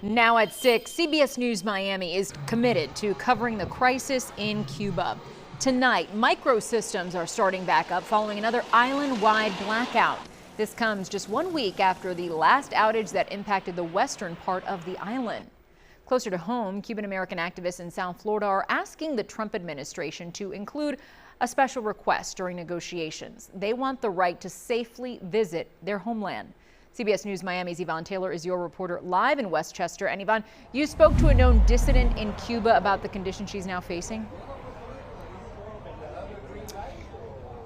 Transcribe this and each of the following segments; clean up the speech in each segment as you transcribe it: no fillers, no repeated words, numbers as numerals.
Now at 6, CBS News Miami is committed to covering the crisis in Cuba. Tonight, microsystems are starting back up following another island-wide blackout. This comes just 1 week after the last outage that impacted the western part of the island. Closer to home, Cuban American activists in South Florida are asking the Trump administration to include a special request during negotiations. They want the right to safely visit their homeland. CBS News Miami's Yvonne Taylor is your reporter live in Westchester. And Yvonne, you spoke to a known dissident in Cuba about the conditions she's now facing.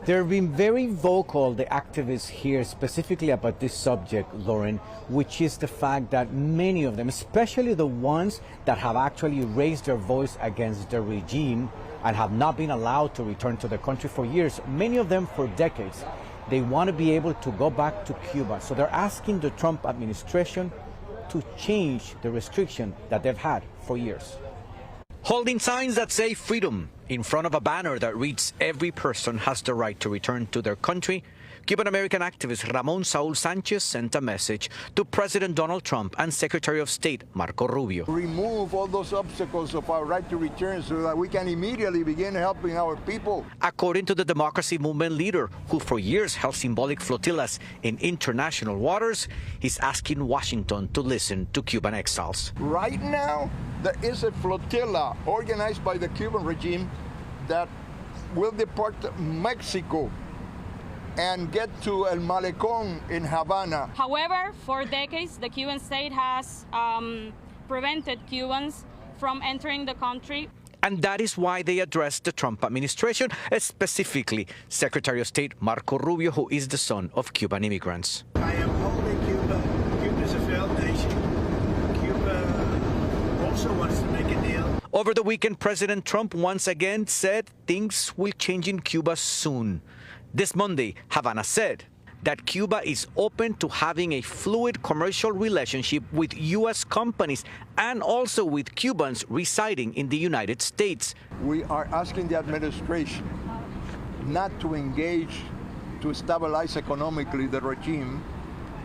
They've been very vocal, the activists here, specifically about this subject, Lauren, which is the fact that many of them, especially the ones that have actually raised their voice against the regime and have not been allowed to return to the country for years, many of them for decades, they want to be able to go back to Cuba. So they're asking the Trump administration to change the restriction that they've had for years. Holding signs that say freedom in front of a banner that reads "Every person has the right to return to their country," Cuban American activist Ramon Saul Sanchez sent a message to President Donald Trump and Secretary of State Marco Rubio. Remove all those obstacles of our right to return so that we can immediately begin helping our people. According to the democracy movement leader, who for years held symbolic flotillas in international waters, he's asking Washington to listen to Cuban exiles. Right now, there is a flotilla organized by the Cuban regime that will depart Mexico and get to El Malecón in Havana. However, for decades, the Cuban state has prevented Cubans from entering the country. And that is why they addressed the Trump administration, specifically Secretary of State Marco Rubio, who is the son of Cuban immigrants. I am holding Cuba. Cuba is a failed nation. Cuba also wants to make a deal. Over the weekend, President Trump once again said things will change in Cuba soon. This Monday, Havana said that Cuba is open to having a fluid commercial relationship with U.S. companies and also with Cubans residing in the United States. We are asking the administration not to engage to stabilize economically the regime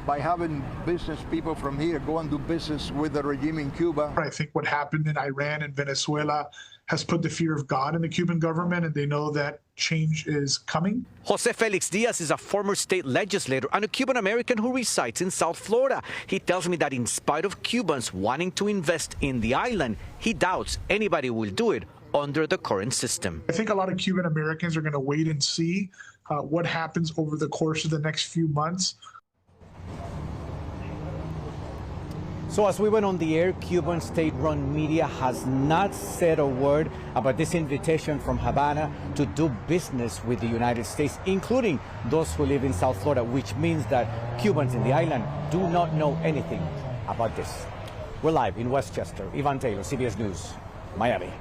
by having business people from here go and do business with the regime in Cuba. I think what happened in Iran and Venezuela has put the fear of God in the Cuban government, and they know that change is coming. Jose Felix Diaz is a former state legislator and a Cuban American who resides in South Florida. He tells me that in spite of Cubans wanting to invest in the island, he doubts anybody will do it under the current system. I think a lot of Cuban Americans are going to wait and see what happens over the course of the next few months. So as we went on the air, Cuban state-run media has not said a word about this invitation from Havana to do business with the United States, including those who live in South Florida, which means that Cubans in the island do not know anything about this. We're live in Westchester. Yvonne Taylor, CBS News, Miami.